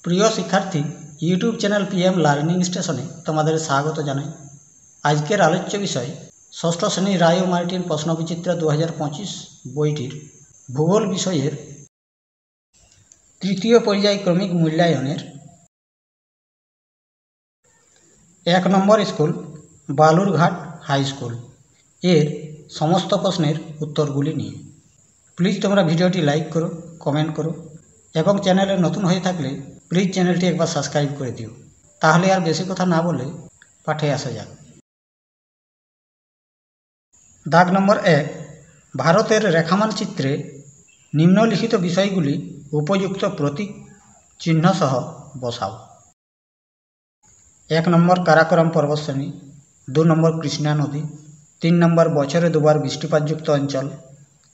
প্রিয় শিক্ষার্থী, YouTube channel PM learning স্টেশনে তোমাদের স্বাগত জানাই। আজকের আলোচ্য বিষয় ষষ্ঠ শ্রেণী রায় ও মার্টিন প্রশ্নবিচিত্র 2025 বইটির ভূগোল বিষয়ের তৃতীয় পর্যায়ক্রমিক মূল্যায়নের 1 নম্বর স্কুল বালুরঘাট হাই স্কুল এর সমস্ত প্রশ্নের উত্তরগুলি নিয়ে। প্লিজ তোমরা ভিডিওটি লাইক করো, কমেন্ট করো এবং চ্যানেলে নতুন হয়ে থাকলে প্লিজ চ্যানেলটি একবার সাবস্ক্রাইব করে দিও। তাহলে আর বেশি কথা না বলে পাঠে আসা যাক। দাগ নম্বর 1, ভারতের রেখামানচিত্রে নিম্নলিখিত বিষয়গুলি উপযুক্ত প্রতীক চিহ্ন সহ বসাও। 1 নম্বর কারাকোরাম পর্বতশ্রেণী, 2 নম্বর কৃষ্ণা নদী, 3 নম্বর বছরে দুবার বৃষ্টিপাতযুক্ত অঞ্চল,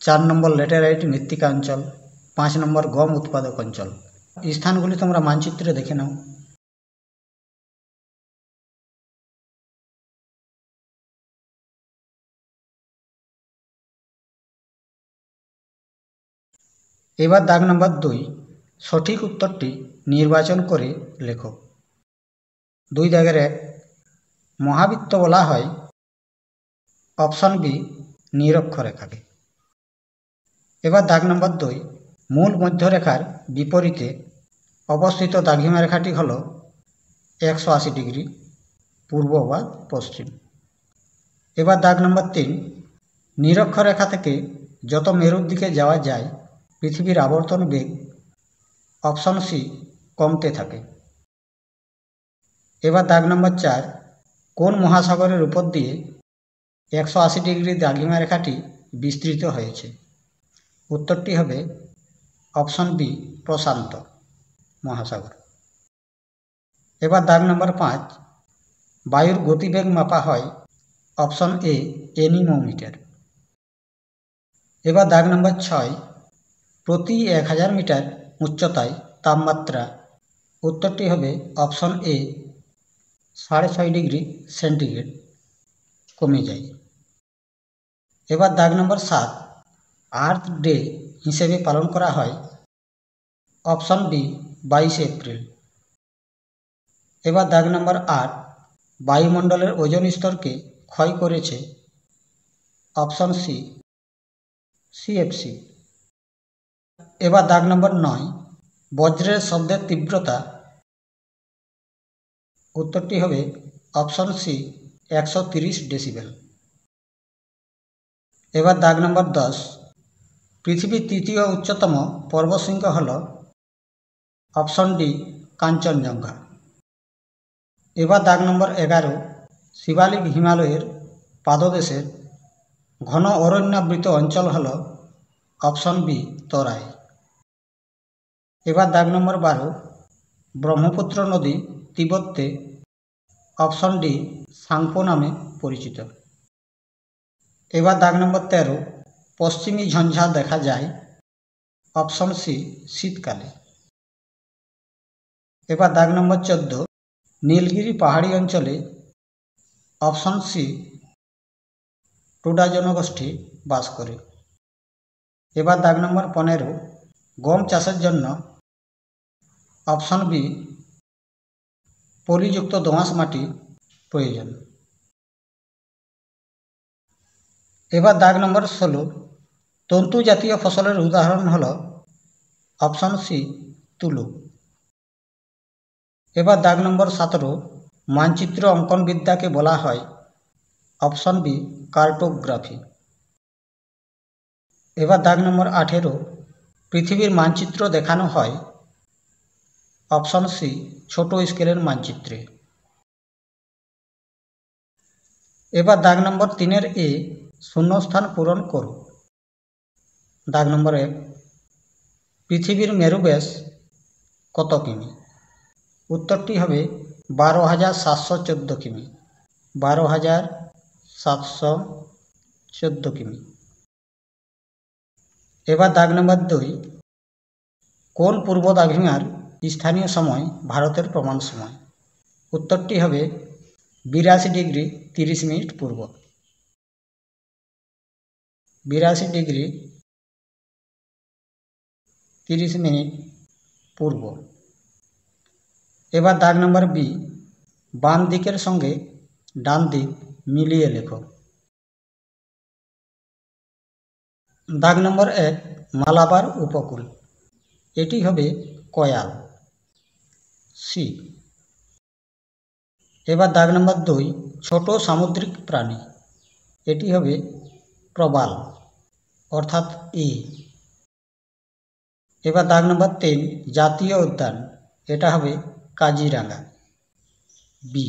4 নম্বর ল্যাটেরাইট মৃত্তিকা অঞ্চল, 5 নম্বর গম উৎপাদক অঞ্চল। এই স্থানগুলি তোমরা মানচিত্রে দেখে নাও। এবার দাগ নম্বর 2, সঠিক উত্তরটি নির্বাচন করে লেখো। 2 দাগের 1, মহাবৃত্ত বলা হয় অপশন বি নিরক্ষরেখাকে। এবার দাগ নম্বর 2, মূল মধ্যরেখার বিপরীতে অবস্থিত দ্রাঘিমা রেখাটি হল 180 ডিগ্রি পূর্ব বা পশ্চিম। এবার দাগ নম্বর 3, নিরক্ষরেখা থেকে যত মেরুর দিকে যাওয়া যায় পৃথিবীর আবর্তন বেগ অপশন সি কমতে থাকে। এবার দাগ নম্বর 4, কোন মহাসাগরের উপর দিয়ে 180 ডিগ্রি দ্রাঘিমা রেখাটি বিস্তৃত হয়েছে? উত্তরটি হবে অপশন বি প্রশান্ত মহাসাগর। এবার দাগ নম্বর 5, বায়ুর গতিবেগ মাপা হয় অপশন এ এনিমোমিটার। এবার দাগ নম্বর 6, প্রতি 1000 মিটার উচ্চতায় তাপমাত্রা। উত্তরটি হবে অপশন এ 6.5 ডিগ্রি সেন্টিগ্রেড কমে যায়। এবার দাগ নম্বর 7, আর্থ ডে হিসেবে পালন করা হয় অপশন বি 22 এপ্রিল। এবার দাগ নম্বর 8, বায়ুমণ্ডলের ওজোন স্তরকে ক্ষয় করেছে অপশন সি সিএফসি। এবার দাগ নম্বর 9, বজ্রের শব্দের তীব্রতা। উত্তরটি হবে অপশন সি 130 ডেসিবেল। এবার দাগ নম্বর 10, পৃথিবীর তৃতীয় উচ্চতম পর্বতশৃঙ্গ হল অপশন ডি কাঞ্চনজঙ্ঘা। এবার দাগ নম্বর 11, শিবালিক হিমালয়ের পাদদেশের ঘন অরণ্যাবৃত অঞ্চল হল অপশন বি তরাই। এবার দাগ নম্বর 12, ব্রহ্মপুত্র নদী তিব্বতে অপশন ডি সাংপো নামে পরিচিত। এবার দাগ নম্বর 13, পশ্চিমী ঝঞ্ঝা দেখা যায় অপশন সি শীতকালে। এবার দাগ নম্বর 14, নীলগিরি পাহাড়ি অঞ্চলে অপশন সি টুডা জনগোষ্ঠী বাস করে। এবার দাগ নম্বর 15, গম চাষের জন্য অপশন বি পলিযুক্ত দোআঁশ মাটি প্রয়োজন। এবার দাগ নম্বর 16, তন্তু জাতীয় ফসলের উদাহরণ হল অপশন সি তুলো। এবার দাগ নম্বর 17, মানচিত্র অঙ্কন বিদ্যাকে বলা হয় অপশন বি কার্টোগ্রাফি। এবার দাগ নম্বর 18, পৃথিবীর মানচিত্র দেখানো হয় অপশন সি ছোট স্কেলের মানচিত্রে। এবার দাগ নম্বর 3 এ শূন্যস্থান পূরণ করো। দাগ নম্বর 1, পৃথিবীর মেরু ব্যাস কত কিমি? উত্তরটি হবে 12,714 কিমি। 12,714 কিমি। এবার দাগ নম্বর 2, কোন পূর্ব দ্রাঘিমার স্থানীয় সময় ভারতের প্রমাণ সময়? উত্তরটি হবে 82 ডিগ্রি 30 মিনিট পূর্ব। 82 ডিগ্রি 30 মিনিট পূর্ব। এবার দাগ নম্বর বি, বাম দিকের সঙ্গে ডান দিক মিলিয়ে লেখো। দাগ নম্বর 1, মালাবার উপকূল, এটি হবে কয়াল, সি। এবার দাগ নম্বর 2, ছোট সামুদ্রিক প্রাণী, এটি হবে প্রবাল অর্থাৎ এ। এবার দাগ নম্বর 3, জাতীয় উদ্যান, এটা হবে কাজিরাঙ্গা, বি।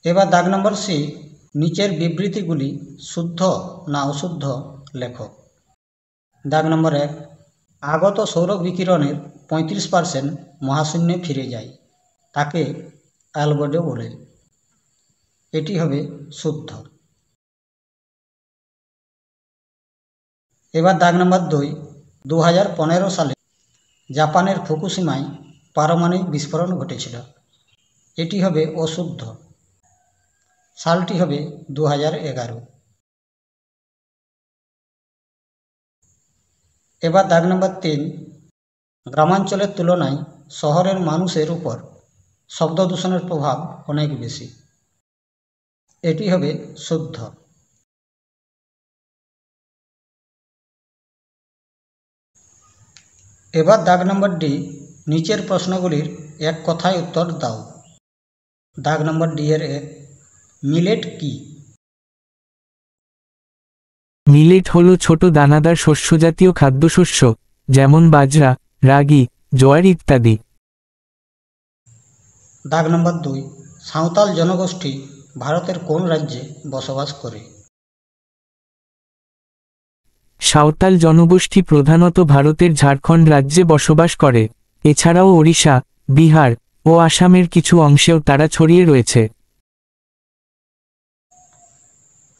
এবার দাগ নম্বর সি, নিচের বিবৃতিগুলি শুদ্ধ না অশুদ্ধ লেখো। দাগ নম্বর 1, আগত সৌর বিকিরণের 35% মহাশূন্যে ফিরে যায়, তাকে অ্যালবেডো বলে, এটি হবে শুদ্ধ। এবার দাগ নম্বর 2, 2015 সালে জাপানের ফুকুশিমায় পারমাণবিক বিস্ফোরণ ঘটেছিল, এটি হবে অশুদ্ধ, সালটি হবে 2011। এবার দাগ নম্বর 3, গ্রামাঞ্চলের তুলনায় শহরের মানুষের উপর শব্দ দূষণের প্রভাব অনেক বেশি, এটি হবে শুদ্ধ। এবার দাগ নম্বর ডি, নিচের প্রশ্নগুলির এক কথায় উত্তর দাও। দাগ নম্বর ডি এর 1, মিলেট কি? মিলেট হল ছোট দানাদার শস্যজাতীয় খাদ্যশস্য, যেমন বাজরা, রাগি, জোয়ার ইত্যাদি। দাগ নম্বর 2, সাঁওতাল জনগোষ্ঠী ভারতের কোন রাজ্যে বসবাস করে? সাঁওতাল জনগোষ্ঠী প্রধানত ভারতের ঝাড়খণ্ড রাজ্যে বসবাস করে, এছাড়াও ওড়িশা, বিহার ও আসামের কিছু অংশেও তারা ছড়িয়ে রয়েছে।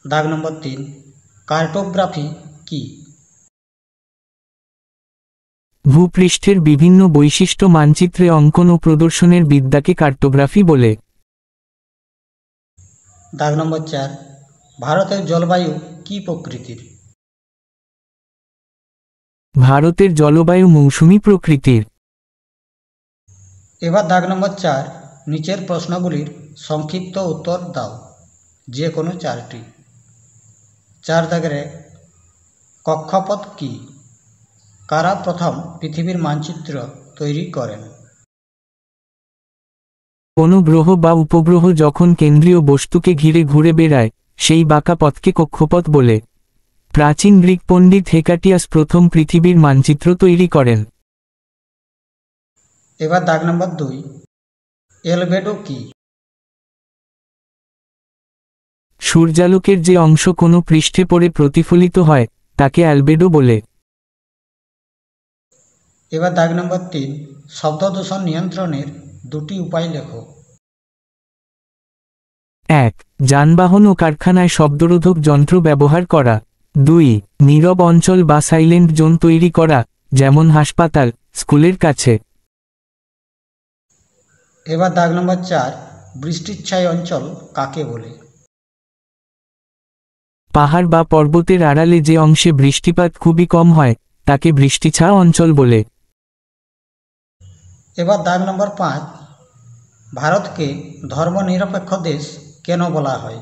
দাগ নম্বর 3, কার্টোগ্রাফি কি? ভূপৃষ্ঠের বিভিন্ন বৈশিষ্ট্য মানচিত্রে অঙ্কন ও প্রদর্শনের বিদ্যাকে কার্টোগ্রাফি বলে। দাগ নম্বর 4, ভারতের জলবায়ু কি প্রকৃতির? ভারতের জলবায়ু মৌসুমী প্রকৃতির। এবার দাগ নম্বর 4, নিচের প্রশ্নগুলির সংক্ষিপ্ত উত্তর দাও, যে কোনো 4টি। 4 দাগের 1, কক্ষপথ কি? কারা প্রথম পৃথিবীর মানচিত্র তৈরি করেন? কোনো গ্রহ বা উপগ্রহ যখন কেন্দ্রীয় বস্তুকে ঘিরে ঘুরে বেড়ায়, সেই বাঁকা পথকে কক্ষপথ বলে। প্রাচীন গ্রিক পণ্ডিত হেকাটিয়াস প্রথম পৃথিবীর মানচিত্র তৈরি করেন। এবার দাগ নম্বর 2, এলবেডো কি? সূর্যালোকের যে অংশ কোনো পৃষ্ঠে পড়ে প্রতিফলিত হয়, তাকে অ্যালবেডো বলে। এবার দাগ নম্বর 3, শব্দ দূষণ নিয়ন্ত্রণের 2টি উপায় লেখো। 1. যানবাহন ও কারখানায় শব্দরোধক যন্ত্র ব্যবহার করা। 2. নীরব অঞ্চল বা সাইলেন্ট জোন তৈরি করা, যেমন হাসপাতাল, স্কুলের কাছে। এবার দাগ নম্বর 4, বৃষ্টিচ্ছায় অঞ্চল কাকে বলে? পাহাড় বা পর্বতের আড়ালে যে অংশে বৃষ্টিপাত খুবই কম হয়, তাকে বৃষ্টিছায়া অঞ্চল বলে। এবার দাগ নম্বর 5, ভারতকে ধর্মনিরপেক্ষ দেশ কেন বলা হয়?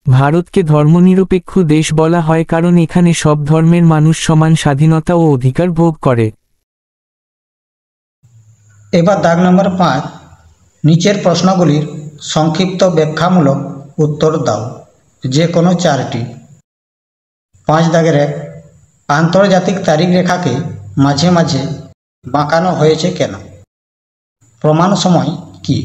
ভারতকে ধর্মনিরপেক্ষ দেশ বলা হয় কারণ এখানে সব ধর্মের মানুষ সমান স্বাধীনতা ও অধিকার ভোগ করে। এবার দাগ নম্বর 5, নিচের প্রশ্নগুলির সংক্ষিপ্ত ব্যাখ্যামূলক উত্তর দাও, যে কোনো 4টি। 5 দাগের 1, আন্তর্জাতিক তারিখ রেখাকে মাঝে মাঝে বাঁকানো হয়েছে কেন? প্রমাণ সময় কি?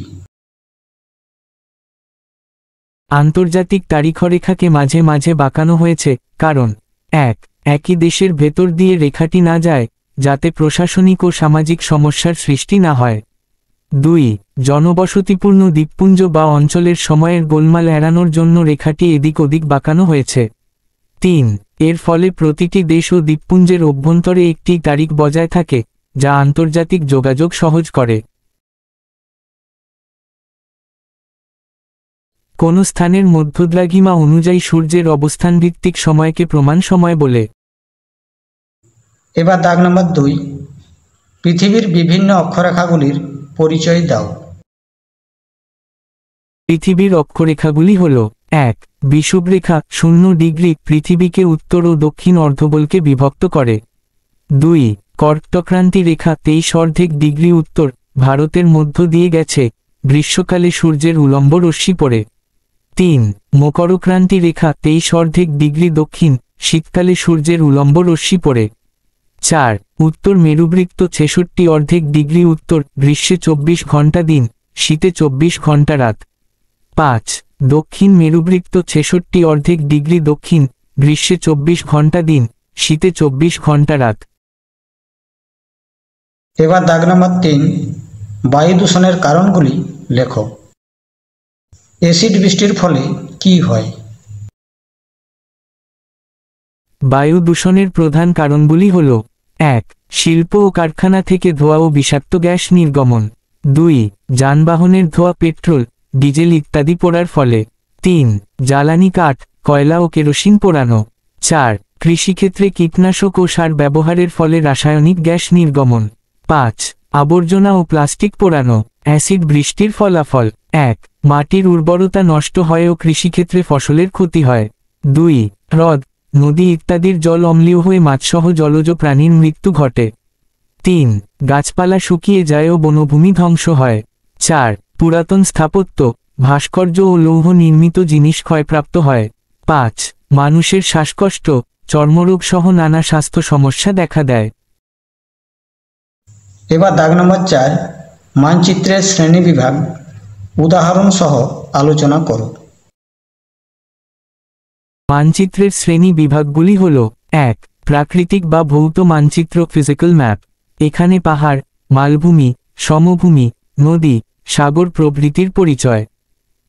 আন্তর্জাতিক তারিখরেখাকে মাঝে মাঝে বাঁকানো হয়েছে কারণ 1. একই দেশের ভেতর দিয়ে রেখাটি না যায়, যাতে প্রশাসনিক ও সামাজিক সমস্যার সৃষ্টি না হয়। 2. জনবসতিপূর্ণ দ্বীপপুঞ্জ বা অঞ্চলের সময়ের গোলমাল এড়ানোর জন্য রেখাটি এদিক ওদিক বাঁকানো হয়েছে। 3. এর ফলে প্রতিটি দেশ ও দ্বীপপুঞ্জের অভ্যন্তরে একটি তারিখ বজায় থাকে, যা আন্তর্জাতিক যোগাযোগ সহজ করে। কোন স্থানের মধ্যদ্রাঘিমা অনুযায়ী সূর্যের অবস্থানভিত্তিক সময়কে প্রমাণ সময় বলে। এবার দাগ নম্বর 2, পৃথিবীর বিভিন্ন অক্ষরেখাগুলির পরিচয় দাও। পৃথিবীর অক্ষরেখাগুলি হল: 1. বিষুবরেখা 0 ডিগ্রি পৃথিবীকে উত্তর ও দক্ষিণ অর্ধগোলকে বিভক্ত করে। 2. কর্কটক্রান্তি রেখা 23.5 উত্তর, ভারতের মধ্য দিয়ে গেছে, গ্রীষ্মকালে সূর্যের উলম্ব রশ্মি পড়ে। 3. মকরক্রান্তি রেখা 23.5 দক্ষিণ, শীতকালে সূর্যের উলম্ব রশ্মি পড়ে। 4. উত্তর মেরুবৃত্ত 66.5 উত্তর, গ্রীষ্মে 24 ঘন্টা দিন, শীতে 24 ঘন্টা রাত। 5. দক্ষিণ মেরুবৃত্ত 66.5 দক্ষিণ, গ্রীষ্মে 24 ঘন্টা দিন, শীতে 24 ঘন্টা রাত। এবার দাগ নম্বর 3, বায়ু দূষণের কারণগুলি লেখো। অ্যাসিড বৃষ্টির ফলে কি হয়? বায়ু দূষণের প্রধান কারণগুলি হল: 1. শিল্প ও কারখানা থেকে ধোঁয়া ও বিষাক্ত গ্যাস নির্গমন। 2. যানবাহনের ধোঁয়া, পেট্রোল, ডিজেল ইত্যাদি পোড়ার ফলে। 3. জ্বালানি কাঠ, কয়লা ও কেরোসিন পোড়ানো। 4. কৃষিক্ষেত্রে কীটনাশক ও সার ব্যবহারের ফলে রাসায়নিক গ্যাস নির্গমন। 5. আবর্জনা ও প্লাস্টিক পোড়ানো। অ্যাসিড বৃষ্টির ফলাফল: 1. মাটির উর্বরতা নষ্ট হয় ও কৃষিক্ষেত্রে ফসলের ক্ষতি হয়। 2. হ্রদ, নদী ইত্যাদির জল অম্লীয় হয়ে মাছসহ জলজ প্রাণীর মৃত্যু ঘটে। 3. গাছপালা শুকিয়ে যায় ও বনভূমি ধ্বংস হয়। 4. পুরাতন স্থাপত্য, ভাস্কর্য ও লৌহ নির্মিত জিনিস ক্ষয়প্রাপ্ত হয়। 5. মানুষের শ্বাসকষ্ট, চর্মরোগ সহ নানা স্বাস্থ্য সমস্যা দেখা দেয়। এবার দাগ নম্বর 4, মানচিত্রের শ্রেণীবিভাগ উদাহরণ সহ আলোচনা করো। মানচিত্রের শ্রেণী বিভাগগুলি হল: 1. প্রাকৃতিক বা ভৌত মানচিত্র ফিজিক্যাল ম্যাপ। এখানে পাহাড়, মালভূমি, সমভূমি, নদী, সাগর প্রভৃতির পরিচয়।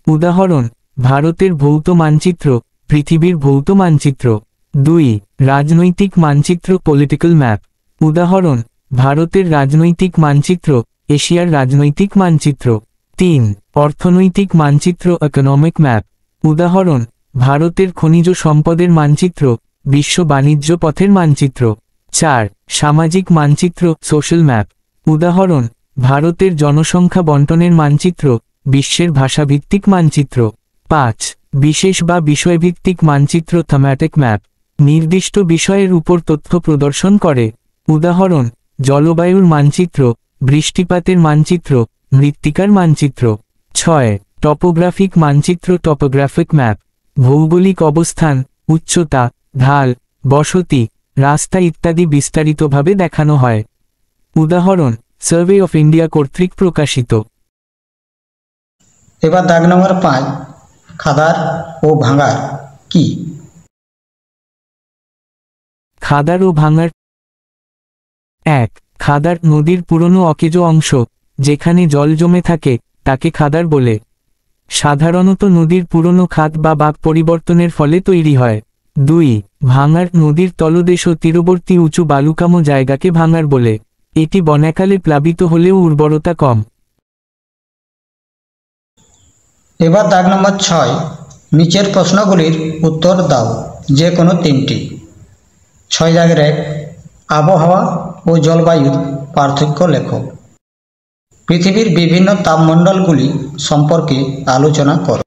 উদাহরণ: ভারতের ভৌত মানচিত্র, পৃথিবীর ভৌত মানচিত্র। 2. রাজনৈতিক মানচিত্র পলিটিক্যাল ম্যাপ। উদাহরণ: ভারতের রাজনৈতিক মানচিত্র, এশিয়ার রাজনৈতিক মানচিত্র। 3. অর্থনৈতিক মানচিত্র ইকোনমিক ম্যাপ। উদাহরণ: ভারতের খনিজ সম্পদের মানচিত্র, বিশ্ব বাণিজ্য পথের মানচিত্র। 4. সামাজিক মানচিত্র সোশ্যাল ম্যাপ। উদাহরণ: ভারতের জনসংখ্যা বণ্টনের মানচিত্র, বিশ্বের ভাষাভিত্তিক মানচিত্র। 5. বিশেষ বা বিষয়ভিত্তিক মানচিত্র থিম্যাটিক ম্যাপ। নির্দিষ্ট বিষয়ের উপর তথ্য প্রদর্শন করে। উদাহরণ: জলবায়ুর মানচিত্র, বৃষ্টিপাতের মানচিত্র, মৃত্তিকার মানচিত্র। 6. টপোগ্রাফিক মানচিত্র টপোগ্রাফিক ম্যাপ। ভৌগোলিক অবস্থান, উচ্চতা, ঢাল, বসতি, রাস্তা ইত্যাদি বিস্তারিতভাবে দেখানো হয়। উদাহরণ: সার্ভে অফ ইন্ডিয়া কর্তৃক প্রকাশিত। এবার দাগ নম্বর 5, খাদার ও ভাঙার কি? খাদার ও ভাঙার: 1. খাদার নদীর পুরনো অকেজো অংশ, যেখানে জল জমে থাকে, তাকে খাদার বলে। সাধারণত নদীর পুরনো খাদ বা বাঁক পরিবর্তনের ফলে তৈরি হয়। 2. ভাঙার নদীর তলদেশ ও তীরবর্তী উঁচু বালুকামো জায়গাকে ভাঙার বলে। এটি বন্যাকালে প্লাবিত হলেও উর্বরতা কম। এবার দাগ নম্বর 6, নিচের প্রশ্নগুলির উত্তর দাও, যে কোনো 3টি। 6 দাগের 1, আবহাওয়া ও জলবায়ুর পার্থক্য লেখো। পৃথিবীর বিভিন্ন তাপমণ্ডলগুলি সম্পর্কে আলোচনা করো।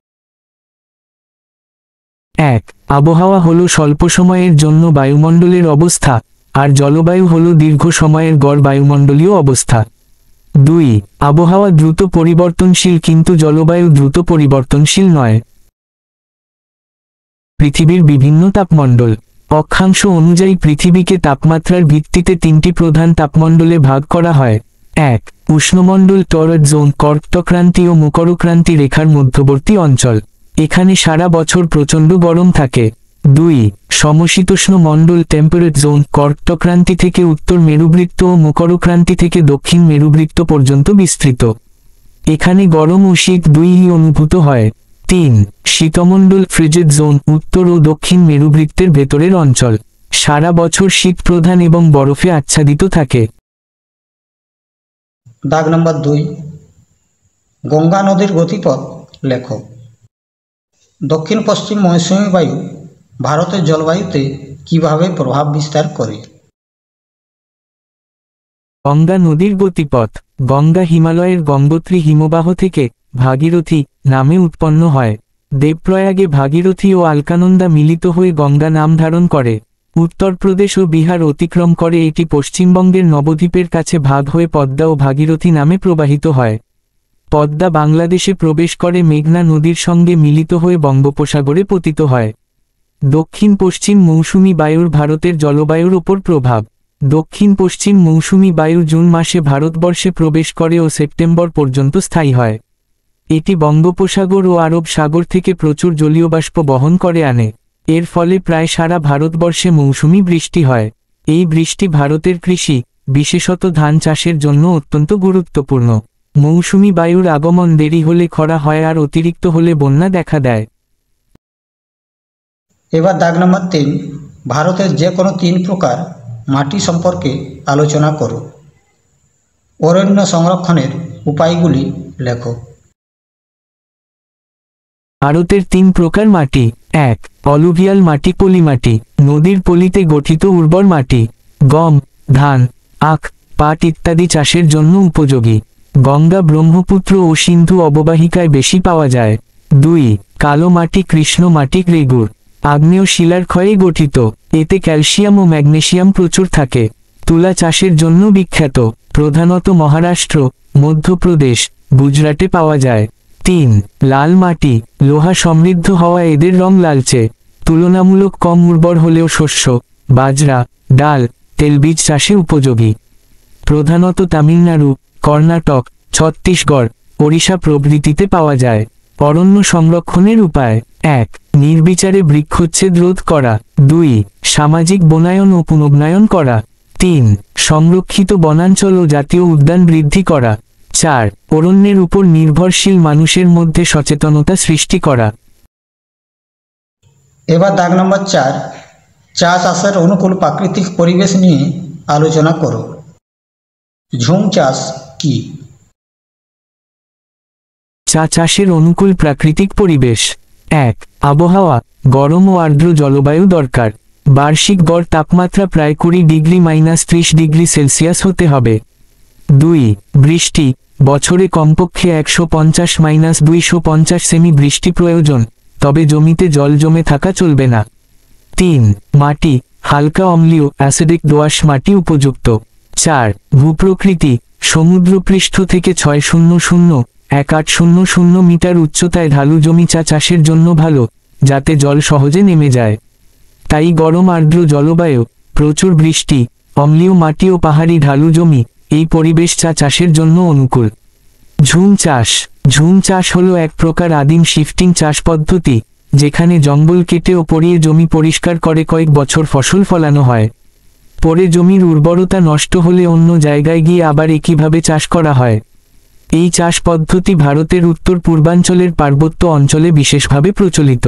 1. আবহাওয়া হল স্বল্প সময়ের জন্য বায়ুমণ্ডলের অবস্থা, আর জলবায়ু হল দীর্ঘ সময়ের গড় বায়ুমণ্ডলীয় অবস্থা। 2. আবহাওয়া দ্রুত পরিবর্তনশীল কিন্তু জলবায়ু দ্রুত পরিবর্তনশীল নয়। পৃথিবীর বিভিন্ন তাপমণ্ডল। অক্ষাংশ অনুযায়ী পৃথিবীকে তাপমাত্রার ভিত্তিতে 3টি প্রধান তাপমণ্ডলে ভাগ করা হয়। 1. উষ্ণমণ্ডল টরয়েড জোন, কর্কটক্রান্তি ও মকরক্রান্তি রেখার মধ্যবর্তী অঞ্চল। এখানে সারা বছর প্রচণ্ড গরম থাকে। 2. সমশীতোষ্ণ মণ্ডল টেম্পারেট জোন, কর্কটক্রান্তি থেকে উত্তর মেরুবৃত্ত ও মকরক্রান্তি থেকে দক্ষিণ মেরুবৃত্ত পর্যন্ত বিস্তৃত। এখানে গরম ও শীত দুইই অনুভূত হয়। 3. শীতমণ্ডল ফ্রিজিড জোন, উত্তর ও দক্ষিণ মেরুবৃত্তের ভেতরের অঞ্চল। সারা বছর শীত প্রধান এবং বরফে আচ্ছাদিত থাকে। দাগ নম্বর 2, গঙ্গা নদীর গতিপথ লেখো। দক্ষিণ পশ্চিম মৌসুমী বায়ু ভারতের জলবায়ুতে কিভাবে প্রভাব বিস্তার করে? গঙ্গা নদীর গতিপথ। গঙ্গা হিমালয়ের গঙ্গোত্রী হিমবাহ থেকে ভাগীরথী নামে উৎপন্ন হয়। দেবপ্রয়াগে ভাগীরথী ও আলকানন্দা মিলিত হয়ে গঙ্গা নাম ধারণ করে। উত্তরপ্রদেশ ও বিহার অতিক্রম করে এটি পশ্চিমবঙ্গের নবদ্বীপের কাছে ভাগ হয়ে পদ্মা ও ভাগীরথী নামে প্রবাহিত হয়। পদ্মা বাংলাদেশে প্রবেশ করে মেঘনা নদীর সঙ্গে মিলিত হয়ে বঙ্গোপসাগরে পতিত হয়। দক্ষিণ পশ্চিম মৌসুমী বায়ুর ভারতের জলবায়ুর ওপর প্রভাব। দক্ষিণ পশ্চিম মৌসুমী বায়ু জুন মাসে ভারতবর্ষে প্রবেশ করে ও সেপ্টেম্বর পর্যন্ত স্থায়ী হয়। এটি বঙ্গোপসাগর ও আরব সাগর থেকে প্রচুর জলীয় বাষ্প বহন করে আনে। এর ফলে প্রায় সারা ভারতবর্ষে মৌসুমী বৃষ্টি হয়। এই বৃষ্টি ভারতের কৃষি, বিশেষত ধান চাষের জন্য অত্যন্ত গুরুত্বপূর্ণ। মৌসুমী বায়ুর আগমন দেরি হলে খরা হয় আর অতিরিক্ত হলে বন্যা দেখা দেয়। এবার দাগ নম্বর 3, ভারতের যে কোনো 3 প্রকার মাটি সম্পর্কে আলোচনা করো। অরণ্য সংরক্ষণের উপায়গুলি লেখো। ভারতের 3 প্রকার মাটি। 1. অলুভিয়াল মাটি, পলি মাটি, নদীর পলিতে গঠিত উর্বর মাটি। গম, ধান, আখ, পাট ইত্যাদি চাষের জন্য উপযোগী। গঙ্গা, ব্রহ্মপুত্র ও সিন্ধু অববাহিকায় বেশি পাওয়া যায়। 2. কালো মাটি, কৃষ্ণ মাটি, রেগুর, আগ্নেয় শিলার ক্ষয়ে গঠিত। এতে ক্যালসিয়াম ও ম্যাগনেসিয়াম প্রচুর থাকে। তুলা চাষের জন্য বিখ্যাত। প্রধানত মহারাষ্ট্র, মধ্যপ্রদেশ, গুজরাটে পাওয়া যায়। 3. লাল মাটি, লোহা সমৃদ্ধ হওয়া এদের রং লালচে। তুলনামূলক কম উর্বর হলেও শস্য, বাজরা, ডাল, তেলবীজ চাষে উপযোগী। প্রধানত তামিলনাড়ু, কর্ণাটক, ছত্তিশগড়, ওড়িশা প্রভৃতিতে পাওয়া যায়। অরণ্য সংরক্ষণের উপায়। 1. নির্বিচারে বৃক্ষচ্ছেদ রোধ করা। 2. সামাজিক বনায়ন ও পুনর্বনায়ন করা। 3. সংরক্ষিত বনাঞ্চল ও জাতীয় উদ্যান বৃদ্ধি করা। 4. অরণ্যের উপর নির্ভরশীল মানুষের মধ্যে সচেতনতা সৃষ্টি করা। এবার দাগ নম্বর 4, চা চাষের অনুকূল প্রাকৃতিক পরিবেশ নিয়ে আলোচনা করো। ঝুম চাষ কি? চা চাষের অনুকূল প্রাকৃতিক পরিবেশ। 1. আবহাওয়া, গরম ও আর্দ্র জলবায়ু দরকার। বার্ষিক গড় তাপমাত্রা প্রায় 20°-30°C হতে হবে। 2. বৃষ্টি, বছরে কমপক্ষে 150-250 সেমি বৃষ্টি প্রয়োজন, তবে জমিতে জল জমে থাকা চলবে না। 3. মাটি, হালকা অম্লীয় অ্যাসিডিক দোআঁশ মাটি উপযুক্ত। 4. ভূপ্রকৃতি, সমুদ্রপৃষ্ঠ থেকে 600-1800 মিটার উচ্চতায় ঢালু জমি চা চাষের জন্য ভালো, যাতে জল সহজে নেমে যায়। তাই গরম আর্দ্র জলবায়ু, প্রচুর বৃষ্টি, অম্লীয় মাটি ও পাহাড়ি ঢালু জমি, এই পরিবেশ চা চাষের জন্য অনুকূল। ঝুম চাষ। ঝুম চাষ হলো এক প্রকার আদিম শিফটিং চাষ পদ্ধতি, যেখানে জঙ্গল কেটে ও পরিয়ে জমি পরিষ্কার করে কয়েক বছর ফসল ফলানো হয়। পরে জমির উর্বরতা নষ্ট হলে অন্য জায়গায় গিয়ে আবার একইভাবে চাষ করা হয়। এই চাষ পদ্ধতি ভারতের উত্তর পূর্বাঞ্চলের পার্বত্য অঞ্চলে বিশেষভাবে প্রচলিত।